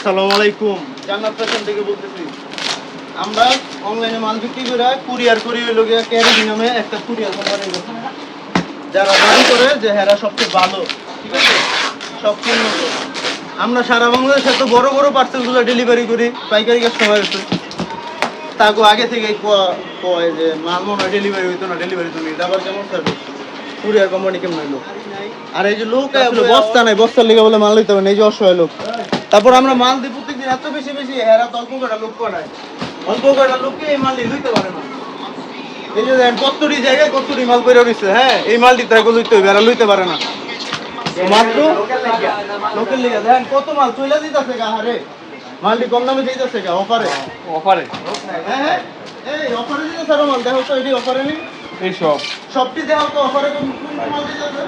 আসসালামু আলাইকুম। জান্নাত ফ্যাশন থেকে বলতেছি। আমরা অনলাইনে মাল বিক্রি করে কুরিয়ার করি হইল গিয়া ক্যারি নামে একটা কুরিয়ার কোম্পানি, যারা দাবি করে যে হেরা সবচেয়ে ভালো, ঠিক আছে, সবচেয়ে উন্নত। আমরা সারা বাংলাদেশে এত বড় বড় পার্সেলগুলো ডেলিভারি করি, পাইকারি কাস্টমার আছে তাকে আগে থেকেই কয় যে মাল মনে হয় ডেলিভারি হইতো না, ডেলিভারি তো নেই। আবার কেমন সার্ভিস কুরিয়ার কোম্পানি কেমন হইলো। আর এই যে লোক বস্তা নাই, বস্তার লেগে বলে মাল লইতে হবে না, এই যে অসহায় লোক। তারপর আমরা মাল দিই প্রত্যেকদিন এত বেশি বেশি, এরা তো অল্প কটা লোক করায়, অল্প কটা লোককে এই মাল লইতে পারে না। এই যে দেখেন কতটি জায়গায় কতটি মাল বের হয়েছে, হ্যাঁ এই মালটি তাই লইতে হবে, এরা লইতে পারে না। মাত্র লোকের লেগে দেখেন কত মাল চলে দিতেছে গা, হারে মালটি কম দামে দিতেছে গা, অফারে অফারে। হ্যাঁ হ্যাঁ এই অফারে দিতেছে আরো মাল, দেখো তো এটি অফারে নেই, এই সব সবটি দেখো তো অফারে কোন মাল দিতেছে।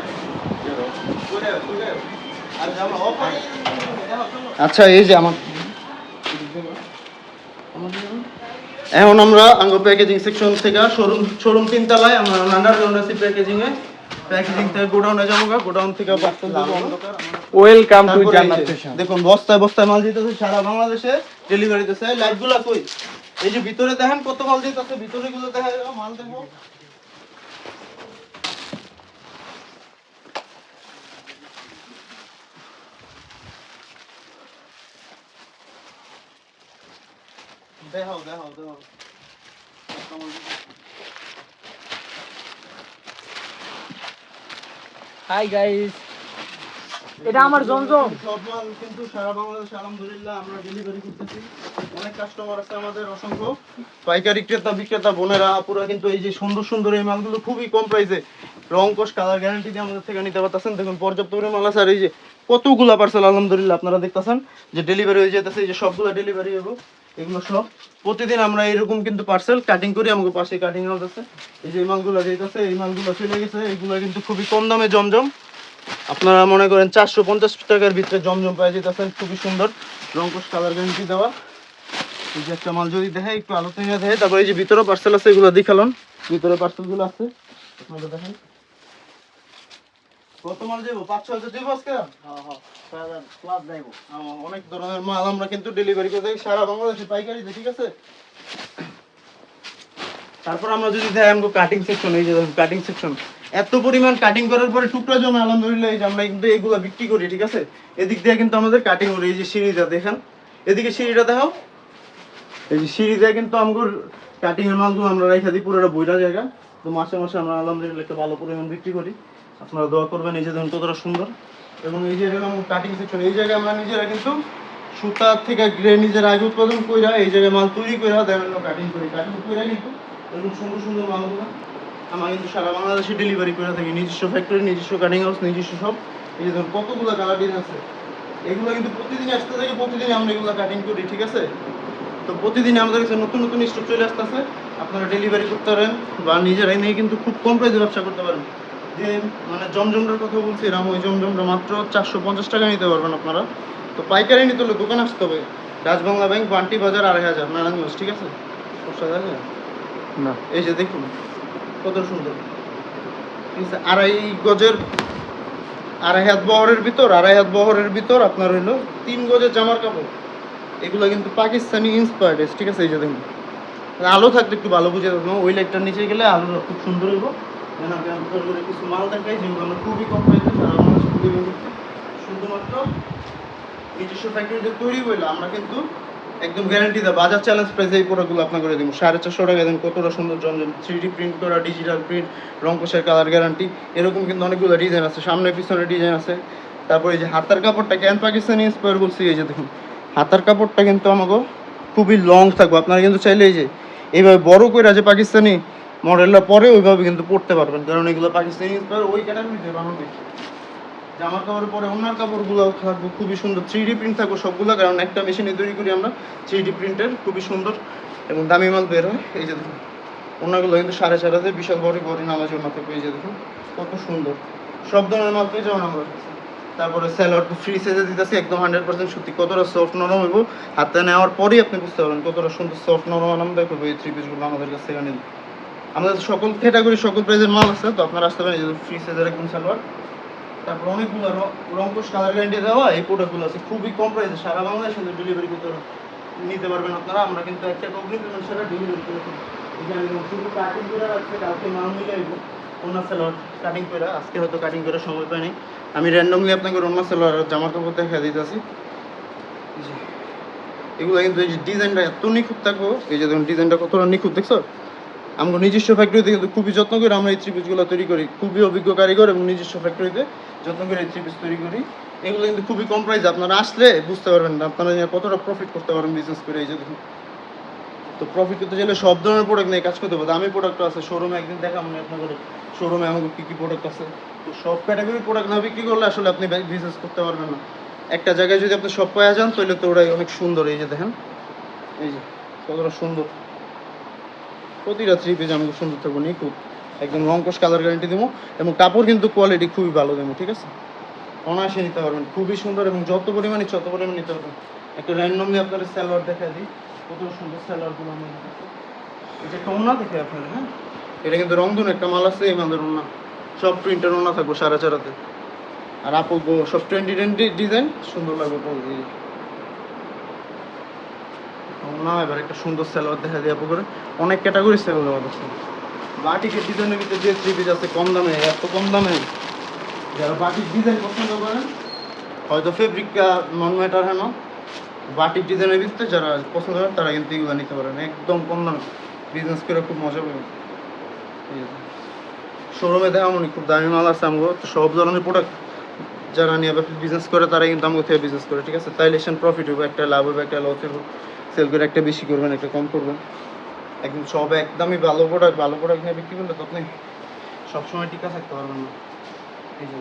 আচ্ছা এই যে আমার এখন আমরা আঙ্গ প্যাকেজিং সেকশন থেকে শোরুম 3 তলায় আমরা আন্ডারগ্রাউন্ড আছি প্যাকেজিং থেকে গোডাউনে যাবো, গোডাউন থেকে পার্সেল দেবো অন্ধকার। ওয়েলকাম টু জান্নাত ফ্যাশন। দেখুন বস্তায় বস্তায় মাল দিতেছে সারা বাংলাদেশে ডেলিভারি দিতেছে। লাইটগুলো কই, এই যে ভিতরে দেখেন কত মাল দিতেছে, ভিতরে গুলো দেখা যাবে, মাল দেখো। দেখাও দেখাও দেখাও হাই গাইস, এটা আমার জমজম। সব মাল কিন্তু সারা বাংলাদেশে আলহামদুলিল্লাহ আমরা ডেলিভারি করতেছি। অনেক কাস্টমার আছে আমাদের, অসংখ্য পাইকারি ক্রেতা বিক্রেতা বোনেরা আপুরা কিন্তু এই যে সুন্দর সুন্দর এই মালগুলো খুবই কম প্রাইসে রং কোশ কালার গ্যারান্টি দিয়ে আমাদের থেকে নিতে পারতেছেন। দেখুন পর্যাপ্ত পরিমাণ মাল আছে। আর এই যে কতগুলা পার্সেল আলহামদুলিল্লাহ আপনারা দেখতেছেন যে ডেলিভারি হয়ে যেতেছে, এই যে সবগুলো ডেলিভারি হবে। এগুলো সব প্রতিদিন আমরা এরকম কিন্তু পার্সেল কাটিং করি, আমাদের পাশে কাটিং হাউস আছে। এই যে এই মালগুলো যেতেছে, এই মালগুলো চলে গেছে, এইগুলো কিন্তু খুবই কম দামে জমজম আপনারা মনে করেন 450 টাকার ভিতরে জমজম পাই যেতেছেন, খুবই সুন্দর রংকশ কালার গ্যারান্টি দেওয়া। এই যে একটা মাল যদি দেখে একটু আলোচনা দেখে, তারপর এই যে ভিতরে পার্সেল আছে, এগুলো দেখালাম ভিতরে পার্সেলগুলো আছে আপনারা দেখেন। কত মাল যাবো, 5-6 হাজার যাবো আজকে। অনেক ধরনের মাল আমরা কিন্তু ডেলিভারি করে থাকি সারা বাংলাদেশে পাইকারিতে, ঠিক আছে। তারপর আমরা যদি দেখি আমাকে কাটিং সেকশন, এই যে কাটিং সেকশন এত পরিমাণ কাটিং করার পরে টুকরা জমে আলহামদুলিল্লাহ, এই যে আমরা কিন্তু এইগুলো বিক্রি করি, ঠিক আছে। এদিক দিয়ে কিন্তু আমাদের কাটিং করি, এই যে সিঁড়িটা দেখেন, এদিকে সিঁড়িটা দেখাও, এই যে সিঁড়ি দিয়ে কিন্তু আমাদের কাটিং এর মালগুলো আমরা রেখে দিই পুরোটা বইটা জায়গা। তো মাসে মাসে আমরা আলহামদুলিল্লাহ একটা ভালো পরিমাণ বিক্রি করি, আপনারা দোয়া করবেন। এই যে দেখুন কতটা সুন্দর, এবং এই যে এরকম কাটিং সেকশন, এই জায়গায় আমরা নিজেরা কিন্তু সুতা থেকে গ্রে নিজের আগে উৎপাদন কইরা এই জায়গায় মাল তৈরি কইরা দেন কাটিং করি, কাটিং কইরা কিন্তু এরকম সুন্দর সুন্দর মালগুলো আমরা কিন্তু সারা বাংলাদেশে ডেলিভারি করে থাকি। নিজস্ব ফ্যাক্টরি, নিজস্ব কাটিং হাউস, নিজস্ব সব। এই যে ধরুন কতগুলো কালার ডিজাইন আছে, এগুলো কিন্তু প্রতিদিন আসতে থাকে, প্রতিদিন আমরা এগুলো কাটিং করি, ঠিক আছে। তো প্রতিদিন আমাদের কাছে নতুন নতুন স্টক চলে আসতেছে, আপনারা ডেলিভারি করতে পারেন বা নিজেরাই নিয়ে কিন্তু খুব কম প্রাইসে ব্যবসা করতে পারেন। যে মানে জমজমটার কথা বলছি, এরকম ওই জমজমটা মাত্র 450 টাকা নিতে পারবেন আপনারা। তো পাইকারি নিতে হলে দোকান আসতে হবে, রাজবাংলা ব্যাংক, বান্টি বাজার, 2500 নারায়ণগঞ্জ, ঠিক আছে। না এই যে দেখুন কত সুন্দর, ঠিক আছে। 2.5 গজের 2.5 হাত বহরের ভিতর আপনার হইলো 3 গজের জামার কাপড়। এগুলো কিন্তু পাকিস্তানি ইন্সপায়ার্ড, ঠিক আছে। এই যে দেখুন আলো থাকলে একটু ভালো বুঝে যাবে, ওই লাইটটার নিচে গেলে আলো খুব সুন্দর হইব। কিছু মাল দেখাই যেগুলো আমরা খুবই কম প্রাইসে শুধুমাত্র নিজস্ব ফ্যাক্টরিতে তৈরি হইলো, আমরা কিন্তু একদম গ্যারান্টি দেয় বাজার চ্যালেঞ্জ প্রাইসে এই প্রোডাক্টগুলো আপনার করে দিব 450 টাকা। দেন কতটা সুন্দর জমজম 3D প্রিন্ট করা, ডিজিটাল প্রিন্ট, রংকোশের কালার গ্যারান্টি, এরকম কিন্তু অনেকগুলো ডিজাইন আছে, সামনে পিছনে ডিজাইন আছে। তারপরে এই যে হাতার কাপড়টা ক্যান পাকিস্তানি ইন্সপায়ার বলছি, এই যে দেখুন হাতার কাপড়টা কিন্তু আমাকে খুবই লং থাকবে। আপনারা কিন্তু চাইলে এই যে এইভাবে বড় করে যে পাকিস্তানি মডেলটা পরে ওইভাবে কিন্তু পড়তে পারবেন, কারণ এগুলো পাকিস্তানি ইন্সপায়ার ওই ক্যাটাগরিতে বানাবে। জামার কাপড়ের পরে ওনার কাপড়গুলো থাকবে খুবই সুন্দর, 3D প্রিন্ট থাকবে সবগুলো, কারণ একটা মেশিনে তৈরি করি আমরা 3D প্রিন্টের, খুবই সুন্দর এবং দামি মাল বের হয়। এই যে দেখুন ওনাগুলো কিন্তু 4.5 বিশাল বড়ি নামাজি ওনা থাকবে। এই যে দেখুন কত সুন্দর, সব ধরনের মাল পেয়ে যাবেন আমরা। তারপরে স্যালোয়ার ফ্রি সাইজে দিতেছি, একদম 100% সত্যি। কতটা সফট নরম হইব হাতে নেওয়ার পরেই আপনি বুঝতে পারবেন কতটা সুন্দর সফট নরম আরামদায়ক হবে এই 3 পিসগুলো আমাদের কাছ থেকে নিলে। আমাদের সকল ক্যাটাগরি সকল প্রাইজের মাল আছে, তো আপনারা আসতে পারেন। এই যে ফ্রি সাইজের একদম সালোয়ার, তারপর অনেকগুলো রংকশ কালার গ্যারান্টি দেওয়া এই প্রোডাক্টগুলো আছে খুবই কম প্রাইসে সারা বাংলাদেশে ডেলিভারি করতে নিতে পারবেন আপনারা। আমরা কিন্তু একটা কোম্পানি পেমেন্ট ছাড়া ডেলিভারি করে থাকি। এখানে শুধু কাটিং করে রাখছে, কালকে মাল মিলে আইব ওনার সেলার কাটিং করে, আজকে হয়তো কাটিং করার সময় পাইনি। আমি র্যান্ডমলি আপনাকে ওনার সেলার জামার কাপড় দেখা দিতেছি। এগুলো কিন্তু এই যে ডিজাইনটা এত নিখুঁত থাকবো, এই যে দেখুন ডিজাইনটা কতটা নিখুঁত দেখছো। আমরা নিজস্ব ফ্যাক্টরিতে কিন্তু খুবই যত্ন করে আমরা এই থ্রি পিসগুলো তৈরি করি, খুবই অভিজ্ঞ কারিগর এবং নিজস্ব ফ্যাক্টরিতে যত্ন করে এই থ্রি পিস তৈরি করি। এগুলো কিন্তু খুবই কম প্রাইসে, আপনারা আসলে বুঝতে পারবেন না আপনারা কতটা প্রফিট করতে পারবেন বিজনেস করে। এই যে দেখুন, তো প্রফিট করতে চাইলে সব ধরনের প্রোডাক্ট নিয়ে কাজ করতে হবে। দামি প্রোডাক্ট আছে শোরুমে, একদিন দেখাম আমি আপনাদের শোরুমে আমাকে কী কী প্রোডাক্ট আছে। তো সব ক্যাটাগরি প্রোডাক্ট না বিক্রি করলে আসলে আপনি বিজনেস করতে পারবেন না। একটা জায়গায় যদি আপনি সব পাওয়া যান তাহলে তো ওরাই অনেক সুন্দর। এই যে দেখেন, এই যে কতটা সুন্দর, প্রতিটা থ্রি পিস আমাকে সুন্দর থাকবো, নিখুঁত একদম রংকশ কালার গ্যারান্টি দেবো এবং কাপড় কিন্তু কোয়ালিটি খুবই ভালো দেবো, ঠিক আছে। অনায়াসে নিতে পারবেন, খুবই সুন্দর এবং যত পরিমাণে তত পরিমাণে নিতে পারবেন। একটা র্যান্ডমলি আপনাদের স্যালোয়ার দেখা দিই, কত সুন্দর স্যালোয়ারগুলো আমার কাছে। এটা একটা ওনা দেখে আপনারা, হ্যাঁ এটা কিন্তু রংধনু একটা মাল আছে, এই মালের ওনা সব প্রিন্টের ওনা থাকবো সারা চারাতে। আর আপু সব 2020 ডিজাইন সুন্দর লাগবে পরে। না এবার একটা সুন্দর সালোয়ার দেখা দিয়ে আপু করে, অনেক ক্যাটাগরি সালোয়ার আছে। বাটিকের ডিজাইনের ভিতরে যে থ্রি পিস আছে কম দামে, এত কম দামে যারা বাটিক ডিজাইন পছন্দ করেন, হয়তো ফেব্রিকটা নন ম্যাটার হ্যাঁ, বাটিক ডিজাইনের ভিতরে যারা পছন্দ করেন তারা কিন্তু এগুলো নিতে পারেন একদম কম দামে, বিজনেস করে খুব মজা পাবেন। শোরুমে দেখা মনে খুব দামি মাল আছে আমগো, তো সব ধরনের প্রোডাক্ট যারা নিয়ে বিজনেস করে তারা কিন্তু আমগো থেকে বিজনেস করে, ঠিক আছে। তাইলে সেন প্রফিট হবে, একটা লাভ হবে, একটা লস হবে। সেল করে একটা বেশি করবেন, একটা কম করবেন, একদম সব একদমই ভালো প্রোডাক্ট নিয়ে বিক্রি করলে তো আপনি সবসময় টিকা থাকতে পারবেন না। এই যে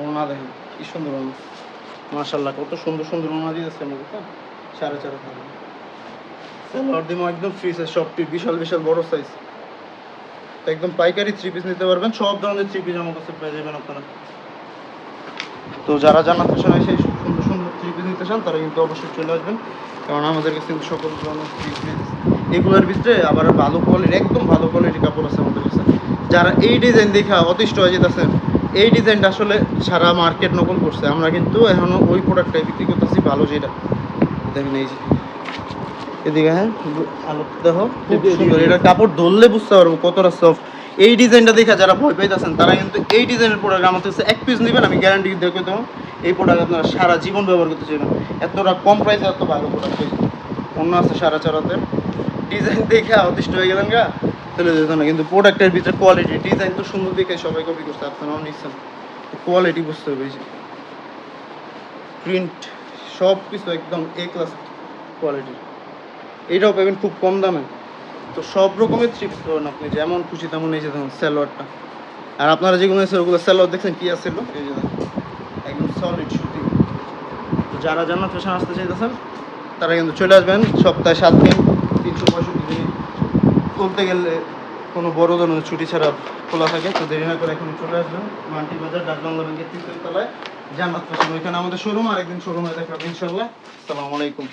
ওনা দেখেন কি সুন্দর ওনা, মাশাআল্লাহ কত সুন্দর সুন্দর ওনা দিয়েছে আমাকে, হ্যাঁ সাড়ে 4 হাজার। সেলোয়ার দিমো একদম ফ্রি সাইজ, সবটি বিশাল বিশাল বড় সাইজ, একদম পাইকারি থ্রি পিস নিতে পারবেন। সব ধরনের থ্রি পিস আমার কাছে পেয়ে যাবেন আপনারা। তো যারা জান্নাত ফ্যাশনে সেই সুন্দর সুন্দর থ্রি পিস নিতে চান তারা কিন্তু অবশ্যই চলে আসবেন, কারণ আমাদের কাছে কিন্তু সকল ধরনের থ্রি পিস এগুলোর ভিতরে আবার ভালো কোয়ালিটি, একদম ভালো কোয়ালিটির কাপড় আছে আমাদের কাছে। যারা এই ডিজাইন দেখা অতিষ্ঠ হয়ে যেতেছেন, এই ডিজাইনটা আসলে সারা মার্কেট নকল করছে, আমরা কিন্তু এখনও ওই প্রোডাক্টটাই বিক্রি করতেছি ভালো। যেটা দেখেন এই যে এদিকে, হ্যাঁ আলো দেখো খুব সুন্দর, এটা কাপড় ধরলে বুঝতে পারবো কতটা সফট। এই ডিজাইনটা দেখে যারা ভয় পাইতেছেন তারা কিন্তু এই ডিজাইনের প্রোডাক্ট আমার কাছে এক পিস নেবেন, আমি গ্যারান্টি দেখে দেবো এই প্রোডাক্ট আপনারা সারা জীবন ব্যবহার করতে চাইবেন। এতটা কম প্রাইসে এত ভালো প্রোডাক্ট অন্য আছে সারা চারাতে। ডিজাইন দেখে অতিষ্ঠ হয়ে গেলেন গা চলে যেত না, কিন্তু প্রোডাক্টের ভিতরে কোয়ালিটি, ডিজাইন তো সুন্দর দেখে সবাই কপি করছে, আপনারাও নিচ্ছেন, কোয়ালিটি বুঝতে হবে। প্রিন্ট সব কিছু একদম এ ক্লাস কোয়ালিটির, এইটাও পাবেন খুব কম দামে। তো সব রকমের থ্রিপস পাবেন আপনি, যেমন খুশি তেমন। এই যে দেখুন স্যালোয়ারটা, আর আপনারা যেগুলো আছে ওগুলো স্যালোয়ার দেখছেন কী আসছিল, এই যে একদম সলিড সুতি। তো যারা জান্নাত ফ্যাশন আসতে চাইতেছেন তারা কিন্তু চলে আসবেন, সপ্তাহে 7 দিন 365 দিন, বলতে গেলে কোনো বড় ধরনের ছুটি ছাড়া খোলা থাকে। তো দেরি না করে এখনই চলে আসবেন মান্টি বাজার ডাক বাংলা ব্যাংকের 3 তলায় জান্নাত ফ্যাশন, ওইখানে আমাদের শোরুম। আর একদিন শোরুমে দেখা হবে ইনশাল্লাহ। আসসালামু আলাইকুম।